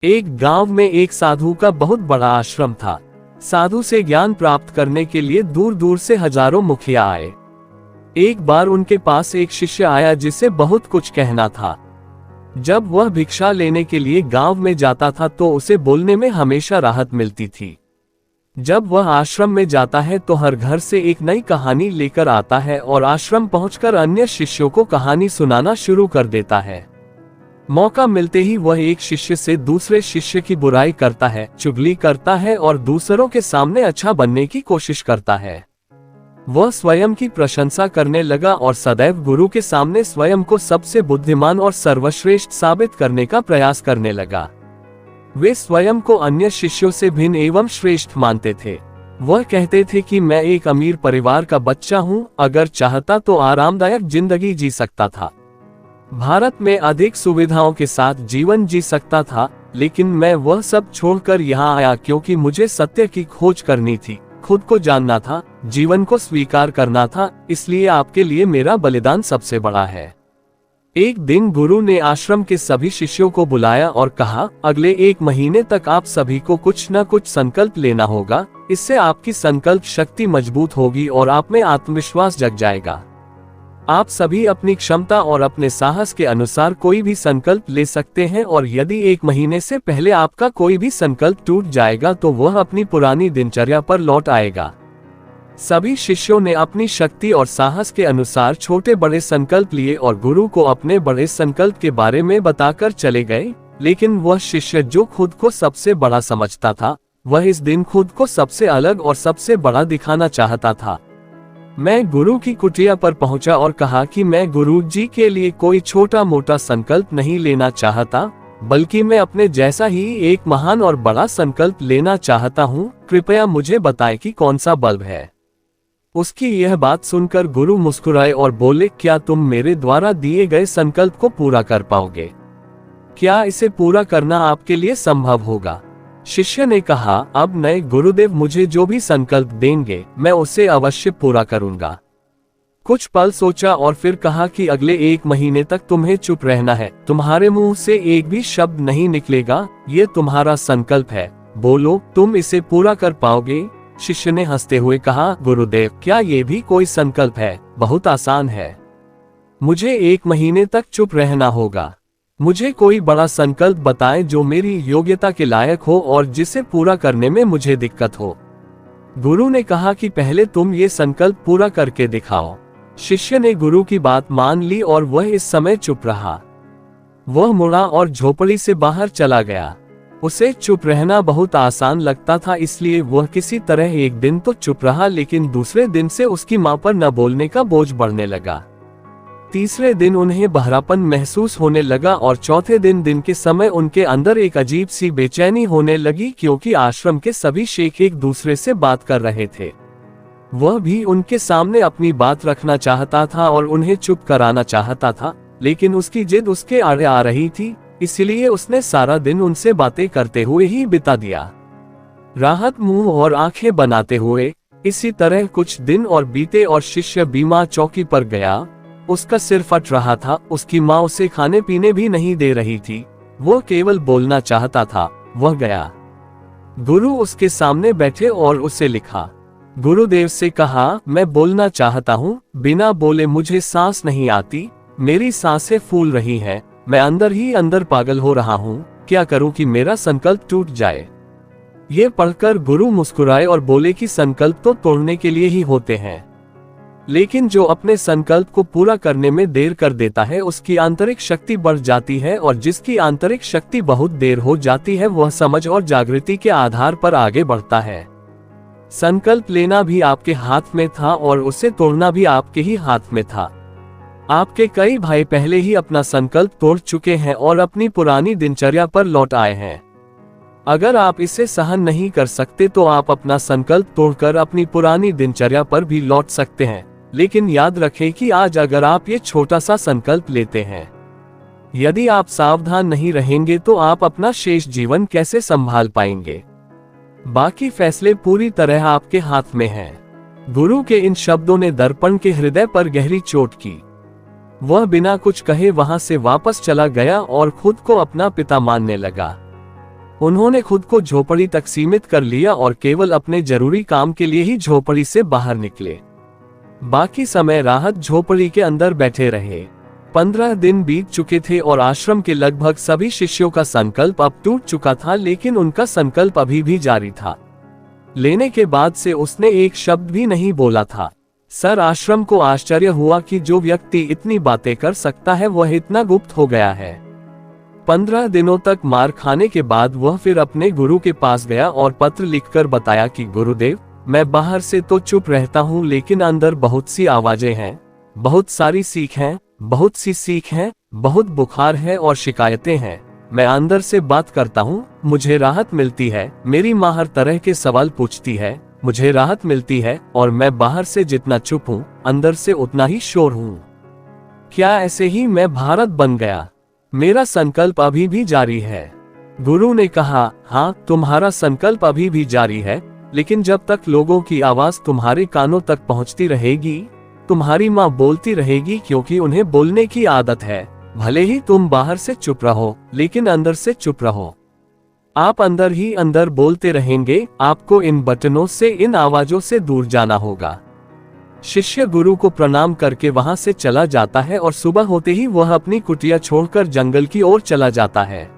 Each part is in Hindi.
एक गांव में एक साधु का बहुत बड़ा आश्रम था। साधु से ज्ञान प्राप्त करने के लिए दूर दूर से हजारों मुखिया आए। एक बार उनके पास एक शिष्य आया जिसे बहुत कुछ कहना था। जब वह भिक्षा लेने के लिए गांव में जाता था तो उसे बोलने में हमेशा राहत मिलती थी। जब वह आश्रम में जाता है तो हर घर से एक नई कहानी लेकर आता है और आश्रम पहुंचकर अन्य शिष्यों को कहानी सुनाना शुरू कर देता है। मौका मिलते ही वह एक शिष्य से दूसरे शिष्य की बुराई करता है, चुगली करता है और दूसरों के सामने अच्छा बनने की कोशिश करता है। वह स्वयं की प्रशंसा करने लगा और सदैव गुरु के सामने स्वयं को सबसे बुद्धिमान और सर्वश्रेष्ठ साबित करने का प्रयास करने लगा। वे स्वयं को अन्य शिष्यों से भिन्न एवं श्रेष्ठ मानते थे। वह कहते थे कि मैं एक अमीर परिवार का बच्चा हूं, अगर चाहता तो आरामदायक जिंदगी जी सकता था, भारत में अधिक सुविधाओं के साथ जीवन जी सकता था, लेकिन मैं वह सब छोड़कर यहाँ आया क्योंकि मुझे सत्य की खोज करनी थी, खुद को जानना था, जीवन को स्वीकार करना था, इसलिए आपके लिए मेरा बलिदान सबसे बड़ा है। एक दिन गुरु ने आश्रम के सभी शिष्यों को बुलाया और कहा, अगले 1 महीने तक आप सभी को कुछ न कुछ संकल्प लेना होगा। इससे आपकी संकल्प शक्ति मजबूत होगी और आप में आत्मविश्वास जग जाएगा। आप सभी अपनी क्षमता और अपने साहस के अनुसार कोई भी संकल्प ले सकते हैं और यदि 1 महीने से पहले आपका कोई भी संकल्प टूट जाएगा तो वह अपनी पुरानी दिनचर्या पर लौट आएगा। सभी शिष्यों ने अपनी शक्ति और साहस के अनुसार छोटे बड़े संकल्प लिए और गुरु को अपने बड़े संकल्प के बारे में बताकर चले गए। लेकिन वह शिष्य जो खुद को सबसे बड़ा समझता था, वह इस दिन खुद को सबसे अलग और सबसे बड़ा दिखाना चाहता था। मैं गुरु की कुटिया पर पहुंचा और कहा कि मैं गुरु जी के लिए कोई छोटा मोटा संकल्प नहीं लेना चाहता, बल्कि मैं अपने जैसा ही एक महान और बड़ा संकल्प लेना चाहता हूं। कृपया मुझे बताएं कि कौन सा बल्ब है। उसकी यह बात सुनकर गुरु मुस्कुराए और बोले, क्या तुम मेरे द्वारा दिए गए संकल्प को पूरा कर पाओगे? क्या इसे पूरा करना आपके लिए संभव होगा? शिष्य ने कहा, अब नए गुरुदेव मुझे जो भी संकल्प देंगे मैं उसे अवश्य पूरा करूंगा। कुछ पल सोचा और फिर कहा कि अगले 1 महीने तक तुम्हें चुप रहना है, तुम्हारे मुंह से एक भी शब्द नहीं निकलेगा, ये तुम्हारा संकल्प है, बोलो तुम इसे पूरा कर पाओगे? शिष्य ने हंसते हुए कहा, गुरुदेव क्या ये भी कोई संकल्प है? बहुत आसान है, मुझे 1 महीने तक चुप रहना होगा। मुझे कोई बड़ा संकल्प बताएं जो मेरी योग्यता के लायक हो और जिसे पूरा करने में मुझे दिक्कत हो। गुरु ने कहा कि पहले तुम ये संकल्प पूरा करके दिखाओ। शिष्य ने गुरु की बात मान ली और वह इस समय चुप रहा। वह मुड़ा और झोपड़ी से बाहर चला गया। उसे चुप रहना बहुत आसान लगता था, इसलिए वह किसी तरह एक दिन तो चुप रहा, लेकिन दूसरे दिन से उसकी मां पर न बोलने का बोझ बढ़ने लगा। तीसरे दिन उन्हें बहरापन महसूस होने लगा और चौथे दिन के समय उनके अंदर एक अजीब सी बेचैनी होने लगी, क्योंकि आश्रम के सभी शेख एक दूसरे से बात कर रहे थे। वह भी उनके सामने अपनी बात रखना चाहता था और उन्हें चुप कराना चाहता था, लेकिन उसकी जिद उसके आड़े आ रही थी, इसलिए उसने सारा दिन उनसे बातें करते हुए ही बिता दिया, राहत मुंह और आंखें बनाते हुए। इसी तरह कुछ दिन और बीते और शिष्य बीमा चौकी पर गया। उसका सिर फट रहा था, उसकी माँ उसे खाने पीने भी नहीं दे रही थी, वो केवल बोलना चाहता था। वह गया, गुरु उसके सामने बैठे और उसे लिखा। गुरुदेव से कहा, मैं बोलना चाहता हूँ, बिना बोले मुझे सांस नहीं आती, मेरी सांसें फूल रही हैं, मैं अंदर ही अंदर पागल हो रहा हूँ, क्या करूँ कि मेरा संकल्प टूट जाए? ये पढ़कर गुरु मुस्कुराए और बोले कि संकल्प तो तोड़ने के लिए ही होते हैं, लेकिन जो अपने संकल्प को पूरा करने में देर कर देता है उसकी आंतरिक शक्ति बढ़ जाती है, और जिसकी आंतरिक शक्ति बहुत देर हो जाती है वह समझ और जागृति के आधार पर आगे बढ़ता है। संकल्प लेना भी आपके हाथ में था और उसे तोड़ना भी आपके ही हाथ में था। आपके कई भाई पहले ही अपना संकल्प तोड़ चुके हैं और अपनी पुरानी दिनचर्या पर लौट आए हैं। अगर आप इसे सहन नहीं कर सकते तो आप अपना संकल्प तोड़कर अपनी पुरानी दिनचर्या पर भी लौट सकते हैं, लेकिन याद रखें कि आज अगर आप ये छोटा सा संकल्प लेते हैं, यदि आप सावधान नहीं रहेंगे तो आप अपना शेष जीवन कैसे संभाल पाएंगे? बाकी फैसले पूरी तरह आपके हाथ में हैं। गुरु के इन शब्दों ने दर्पण के हृदय पर गहरी चोट की। वह बिना कुछ कहे वहां से वापस चला गया और खुद को अपना पिता मानने लगा। उन्होंने खुद को झोपड़ी तक सीमित कर लिया और केवल अपने जरूरी काम के लिए ही झोपड़ी से बाहर निकले। बाकी समय राहत झोपड़ी के अंदर बैठे रहे। 15 दिन बीत चुके थे और आश्रम के लगभग सभी शिष्यों का संकल्प अब टूट चुका था, लेकिन उनका संकल्प अभी भी जारी था। लेने के बाद से उसने एक शब्द भी नहीं बोला था। सर आश्रम को आश्चर्य हुआ कि जो व्यक्ति इतनी बातें कर सकता है वह इतना गुप्त हो गया है। 15 दिनों तक मार खाने के बाद वह फिर अपने गुरु के पास गया और पत्र लिखकर बताया कि गुरुदेव, मैं बाहर से तो चुप रहता हूँ, लेकिन अंदर बहुत सी आवाजें हैं, बहुत सारी सीख हैं, बहुत बुखार है और शिकायतें हैं। मैं अंदर से बात करता हूँ, मुझे राहत मिलती है। मेरी माँ हर तरह के सवाल पूछती है, मुझे राहत मिलती है, और मैं बाहर से जितना चुप हूँ, अंदर से उतना ही शोर हूँ। क्या ऐसे ही मैं भारत बन गया? मेरा संकल्प अभी भी जारी है। गुरु ने कहा, हाँ, तुम्हारा संकल्प अभी भी जारी है, लेकिन जब तक लोगों की आवाज तुम्हारे कानों तक पहुंचती रहेगी, तुम्हारी माँ बोलती रहेगी, क्योंकि उन्हें बोलने की आदत है। भले ही तुम बाहर से चुप रहो, लेकिन अंदर से चुप रहो। आप अंदर ही अंदर बोलते रहेंगे। आपको इन बटनों से, इन आवाजों से दूर जाना होगा। शिष्य गुरु को प्रणाम करके वहां से चला जाता है और सुबह होते ही वह अपनी कुटिया छोड़कर जंगल की ओर चला जाता है।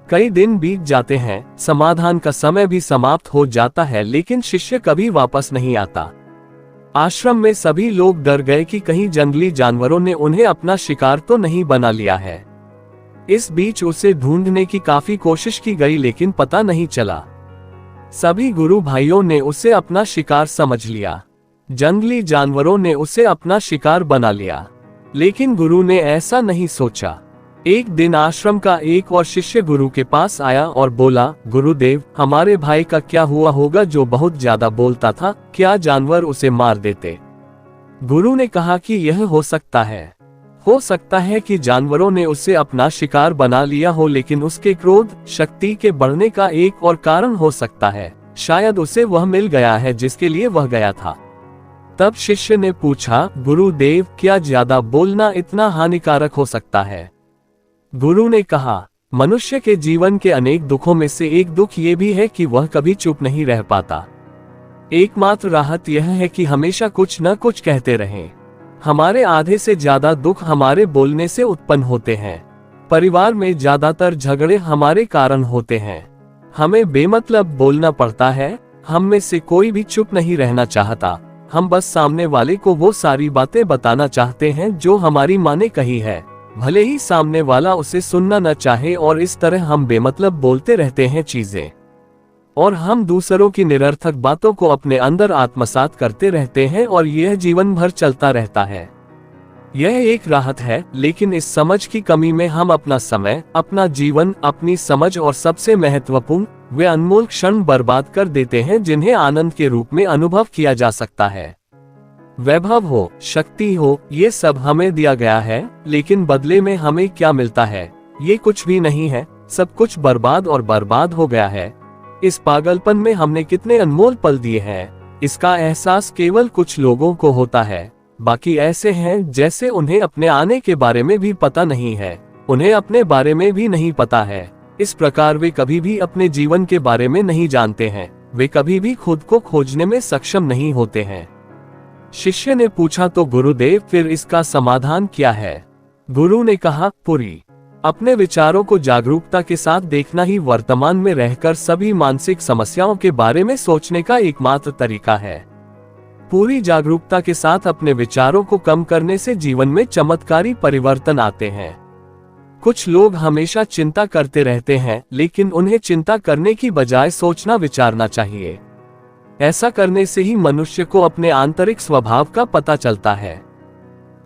कई दिन बीत जाते हैं, समाधान का समय भी समाप्त हो जाता है, लेकिन शिष्य कभी वापस नहीं आता। आश्रम में सभी लोग डर गए कि कहीं जंगली जानवरों ने उन्हें अपना शिकार तो नहीं बना लिया है। इस बीच उसे ढूंढने की काफी कोशिश की गई, लेकिन पता नहीं चला। सभी गुरु भाइयों ने उसे अपना शिकार समझ लिया। जंगली जानवरों ने उसे अपना शिकार बना लिया, लेकिन गुरु ने ऐसा नहीं सोचा। एक दिन आश्रम का एक और शिष्य गुरु के पास आया और बोला, गुरुदेव, हमारे भाई का क्या हुआ होगा जो बहुत ज्यादा बोलता था? क्या जानवर उसे मार देते? गुरु ने कहा कि यह हो सकता है कि जानवरों ने उसे अपना शिकार बना लिया हो, लेकिन उसके क्रोध शक्ति के बढ़ने का एक और कारण हो सकता है। शायद उसे वह मिल गया है जिसके लिए वह गया था। तब शिष्य ने पूछा, गुरुदेव, क्या ज्यादा बोलना इतना हानिकारक हो सकता है? गुरु ने कहा, मनुष्य के जीवन के अनेक दुखों में से एक दुख ये भी है कि वह कभी चुप नहीं रह पाता। एकमात्र राहत यह है कि हमेशा कुछ न कुछ कहते रहें। हमारे आधे से ज्यादा दुख हमारे बोलने से उत्पन्न होते हैं। परिवार में ज्यादातर झगड़े हमारे कारण होते हैं। हमें बेमतलब बोलना पड़ता है। हम में से कोई भी चुप नहीं रहना चाहता। हम बस सामने वाले को वो सारी बातें बताना चाहते हैं जो हमारी माँ ने कही है, भले ही सामने वाला उसे सुनना न चाहे, और इस तरह हम बेमतलब बोलते रहते हैं चीजें, और हम दूसरों की निरर्थक बातों को अपने अंदर आत्मसात करते रहते हैं, और यह जीवन भर चलता रहता है। यह एक राहत है, लेकिन इस समझ की कमी में हम अपना समय, अपना जीवन, अपनी समझ और सबसे महत्वपूर्ण वे अनमोल क्षण बर्बाद कर देते हैं जिन्हें आनंद के रूप में अनुभव किया जा सकता है। वैभव हो, शक्ति हो, ये सब हमें दिया गया है, लेकिन बदले में हमें क्या मिलता है? ये कुछ भी नहीं है। सब कुछ बर्बाद और बर्बाद हो गया है। इस पागलपन में हमने कितने अनमोल पल दिए हैं। इसका एहसास केवल कुछ लोगों को होता है। बाकी ऐसे हैं जैसे उन्हें अपने आने के बारे में भी पता नहीं है, उन्हें अपने बारे में भी नहीं पता है। इस प्रकार वे कभी भी अपने जीवन के बारे में नहीं जानते हैं। वे कभी भी खुद को खोजने में सक्षम नहीं होते हैं। शिष्य ने पूछा, तो गुरुदेव, फिर इसका समाधान क्या है? गुरु ने कहा, पुरी। अपने विचारों को जागरूकता के साथ देखना ही वर्तमान में रहकर सभी मानसिक समस्याओं के बारे में सोचने का एकमात्र तरीका है। पूरी जागरूकता के साथ अपने विचारों को कम करने से जीवन में चमत्कारी परिवर्तन आते हैं। कुछ लोग हमेशा चिंता करते रहते हैं, लेकिन उन्हें चिंता करने की बजाय सोचना विचारना चाहिए। ऐसा करने से ही मनुष्य को अपने आंतरिक स्वभाव का पता चलता है।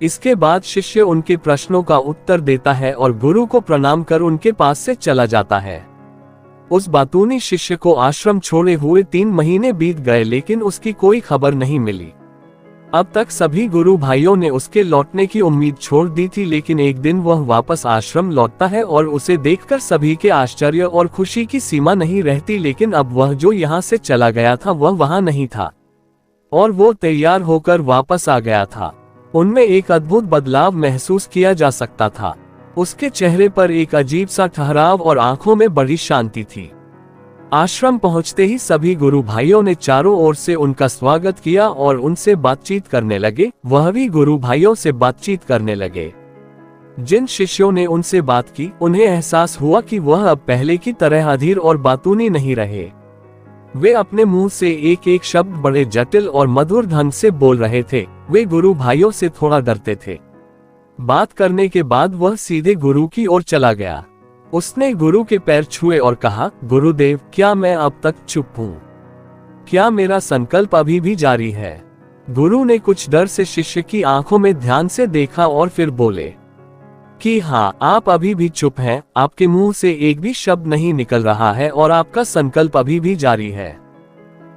इसके बाद शिष्य उनके प्रश्नों का उत्तर देता है और गुरु को प्रणाम कर उनके पास से चला जाता है। उस बातूनी शिष्य को आश्रम छोड़े हुए 3 महीने बीत गए, लेकिन उसकी कोई खबर नहीं मिली। अब तक सभी गुरु भाइयों ने उसके लौटने की उम्मीद छोड़ दी थी, लेकिन एक दिन वह वापस आश्रम लौटता है और उसे देखकर सभी के आश्चर्य और खुशी की सीमा नहीं रहती। लेकिन अब वह जो यहाँ से चला गया था वह वहाँ नहीं था, और वो तैयार होकर वापस आ गया था। उनमें एक अद्भुत बदलाव महसूस किया जा सकता था। उसके चेहरे पर एक अजीब सा ठहराव और आंखों में बड़ी शांति थी। आश्रम पहुंचते ही सभी गुरु भाइयों ने चारों ओर से उनका स्वागत किया और उनसे बातचीत करने लगे। वह भी गुरु भाइयों से बातचीत करने लगे। जिन शिष्यों ने उनसे बात की, उन्हें एहसास हुआ कि वह अब पहले की तरह अधीर और बातूनी नहीं रहे। वे अपने मुंह से एक एक शब्द बड़े जटिल और मधुर ढंग से बोल रहे थे। वे गुरु भाइयों से थोड़ा डरते थे। बात करने के बाद वह सीधे गुरु की ओर चला गया। उसने गुरु के पैर छुए और कहा, गुरुदेव, क्या मैं अब तक चुप हूँ? क्या मेरा संकल्प अभी भी जारी है? गुरु ने कुछ डर से शिष्य की आंखों में ध्यान से देखा और फिर बोले कि हाँ, आप अभी भी चुप हैं। आपके मुंह से एक भी शब्द नहीं निकल रहा है और आपका संकल्प अभी भी जारी है।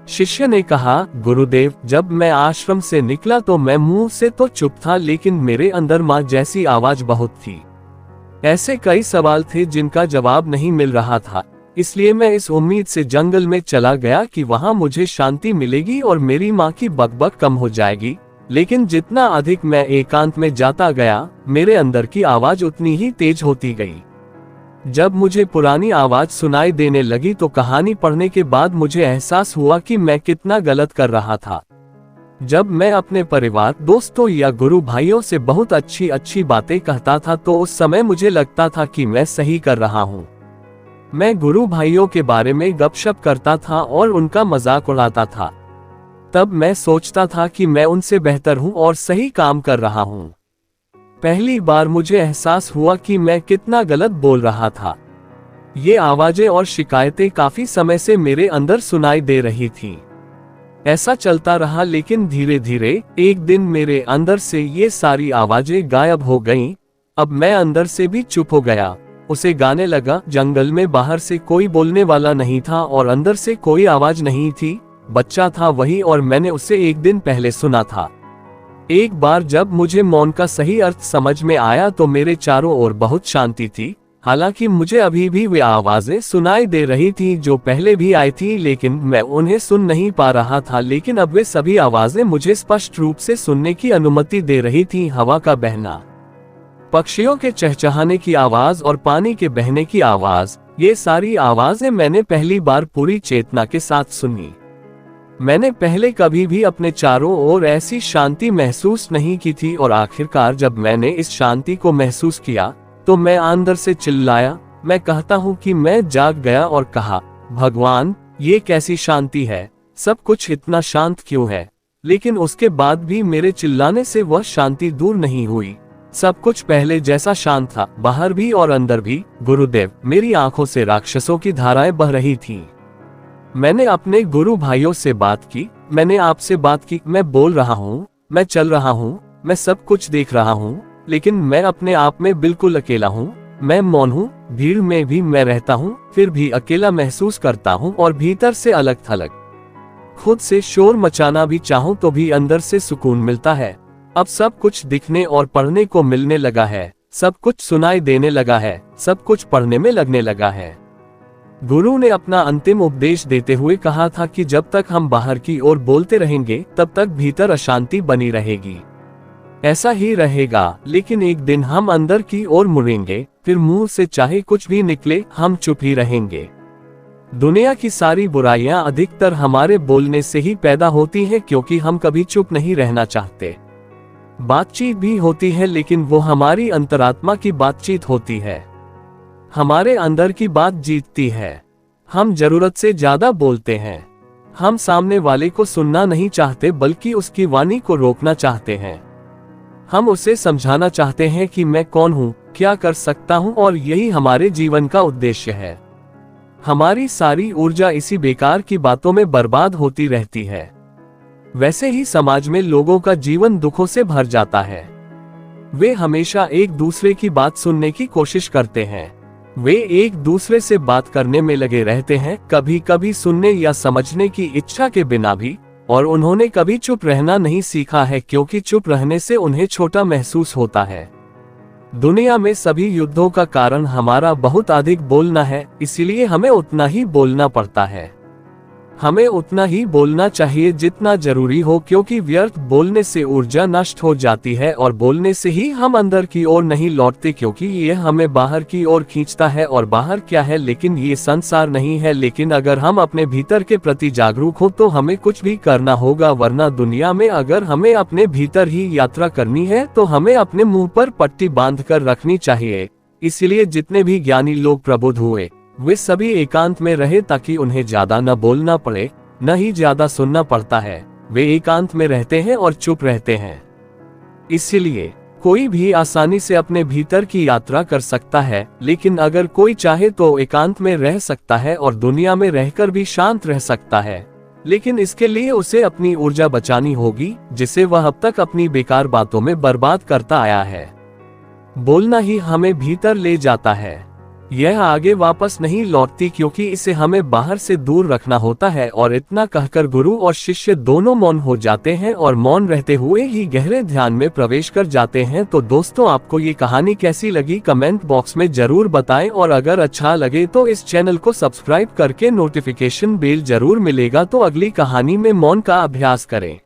शिष्य ने कहा, गुरुदेव, जब मैं आश्रम से निकला तो मैं मुंह से तो चुप था, लेकिन मेरे अंदर माँ जैसी आवाज बहुत थी। ऐसे कई सवाल थे जिनका जवाब नहीं मिल रहा था। इसलिए मैं इस उम्मीद से जंगल में चला गया कि वहां मुझे शांति मिलेगी और मेरी माँ की बकबक कम हो जाएगी। लेकिन जितना अधिक मैं एकांत में जाता गया, मेरे अंदर की आवाज उतनी ही तेज होती गई। जब मुझे पुरानी आवाज सुनाई देने लगी तो कहानी पढ़ने के बाद मुझे एहसास हुआ कि मैं कितना गलत कर रहा था। जब मैं अपने परिवार, दोस्तों या गुरु भाइयों से बहुत अच्छी अच्छी बातें कहता था तो उस समय मुझे लगता था कि मैं सही कर रहा हूँ। मैं गुरु भाइयों के बारे में गपशप करता था और उनका मजाक उड़ाता था। तब मैं सोचता था कि मैं उनसे बेहतर हूँ और सही काम कर रहा हूँ। पहली बार मुझे एहसास हुआ कि मैं कितना गलत बोल रहा था। ये आवाजें और शिकायतें काफी समय से मेरे अंदर सुनाई दे रही थीं। ऐसा चलता रहा, लेकिन धीरे धीरे एक दिन मेरे अंदर से ये सारी आवाजें गायब हो गईं। अब मैं अंदर से भी चुप हो गया। उसे गाने लगा। जंगल में बाहर से कोई बोलने वाला नहीं था और अंदर से कोई आवाज नहीं थी। बच्चा था वही, और मैंने उसे एक दिन पहले सुना था। एक बार जब मुझे मौन का सही अर्थ समझ में आया तो मेरे चारों ओर बहुत शांति थी। हालांकि मुझे अभी भी वे आवाजें सुनाई दे रही थी जो पहले भी आई थी, लेकिन मैं उन्हें सुन नहीं पा रहा था। लेकिन अब वे सभी आवाजें मुझे स्पष्ट रूप से सुनने की अनुमति दे रही थी। हवा का बहना, पक्षियों के चहचहाने की आवाज और पानी के बहने की आवाज, ये सारी आवाजें मैंने पहली बार पूरी चेतना के साथ सुनी। मैंने पहले कभी भी अपने चारों ओर ऐसी शांति महसूस नहीं की थी, और आखिरकार जब मैंने इस शांति को महसूस किया तो मैं अंदर से चिल्लाया। मैं कहता हूँ कि मैं जाग गया और कहा, भगवान, ये कैसी शांति है? सब कुछ इतना शांत क्यों है? लेकिन उसके बाद भी मेरे चिल्लाने से वह शांति दूर नहीं हुई। सब कुछ पहले जैसा शांत था, बाहर भी और अंदर भी। गुरुदेव, मेरी आंखों से राक्षसों की धाराएं बह रही थीं। मैंने अपने गुरु भाइयों से बात की, मैंने आपसे बात की। मैं बोल रहा हूँ, मैं चल रहा हूँ, मैं सब कुछ देख रहा हूँ, लेकिन मैं अपने आप में बिल्कुल अकेला हूँ। मैं मौन हूँ, भीड़ में भी मैं रहता हूँ, फिर भी अकेला महसूस करता हूँ और भीतर से अलग थलग। खुद से शोर मचाना भी चाहूँ तो भी अंदर से सुकून मिलता है। अब सब कुछ दिखने और पढ़ने को मिलने लगा है, सब कुछ सुनाई देने लगा है, सब कुछ पढ़ने में लगने लगा है। गुरु ने अपना अंतिम उपदेश देते हुए कहा था कि जब तक हम बाहर की ओर बोलते रहेंगे तब तक भीतर अशांति बनी रहेगी। ऐसा ही रहेगा, लेकिन एक दिन हम अंदर की ओर मुड़ेंगे, फिर मुंह से चाहे कुछ भी निकले हम चुप ही रहेंगे। दुनिया की सारी बुराइयां अधिकतर हमारे बोलने से ही पैदा होती हैं, क्योंकि हम कभी चुप नहीं रहना चाहते। बातचीत भी होती है, लेकिन वो हमारी अंतरात्मा की बातचीत होती है। हमारे अंदर की बात जीतती है। हम जरूरत से ज्यादा बोलते हैं। हम सामने वाले को सुनना नहीं चाहते, बल्कि उसकी वाणी को रोकना चाहते हैं। हम उसे समझाना चाहते हैं कि मैं कौन हूँ, क्या कर सकता हूँ, और यही हमारे जीवन का उद्देश्य है। हमारी सारी ऊर्जा इसी बेकार की बातों में बर्बाद होती रहती है। वैसे ही समाज में लोगों का जीवन दुखों से भर जाता है। वे हमेशा एक दूसरे की बात सुनने की कोशिश करते हैं। वे एक दूसरे से बात करने में लगे रहते हैं, कभी कभी सुनने या समझने की इच्छा के बिना भी। और उन्होंने कभी चुप रहना नहीं सीखा है, क्योंकि चुप रहने से उन्हें छोटा महसूस होता है। दुनिया में सभी युद्धों का कारण हमारा बहुत अधिक बोलना है, इसलिए हमें उतना ही बोलना पड़ता है। हमें उतना ही बोलना चाहिए जितना जरूरी हो, क्योंकि व्यर्थ बोलने से ऊर्जा नष्ट हो जाती है और बोलने से ही हम अंदर की ओर नहीं लौटते, क्योंकि ये हमें बाहर की ओर खींचता है। और बाहर क्या है, लेकिन ये संसार नहीं है। लेकिन अगर हम अपने भीतर के प्रति जागरूक हो तो हमें कुछ भी करना होगा, वरना दुनिया में अगर हमें अपने भीतर ही यात्रा करनी है तो हमें अपने मुंह पर पट्टी बांध कर रखनी चाहिए। इसलिए जितने भी ज्ञानी लोग प्रबुद्ध हुए वे सभी एकांत में रहे, ताकि उन्हें ज्यादा न बोलना पड़े, न ही ज्यादा सुनना पड़ता है। वे एकांत में रहते हैं और चुप रहते हैं। इसलिए कोई भी आसानी से अपने भीतर की यात्रा कर सकता है, लेकिन अगर कोई चाहे तो एकांत में रह सकता है और दुनिया में रहकर भी शांत रह सकता है। लेकिन इसके लिए उसे अपनी ऊर्जा बचानी होगी, जिसे वह अब तक अपनी बेकार बातों में बर्बाद करता आया है। बोलना ही हमें भीतर ले जाता है, यह आगे वापस नहीं लौटती, क्योंकि इसे हमें बाहर से दूर रखना होता है। और इतना कहकर गुरु और शिष्य दोनों मौन हो जाते हैं और मौन रहते हुए ही गहरे ध्यान में प्रवेश कर जाते हैं। तो दोस्तों, आपको ये कहानी कैसी लगी कमेंट बॉक्स में जरूर बताएं, और अगर अच्छा लगे तो इस चैनल को सब्सक्राइब करके नोटिफिकेशन बेल जरूर मिलेगा। तो अगली कहानी में मौन का अभ्यास करें।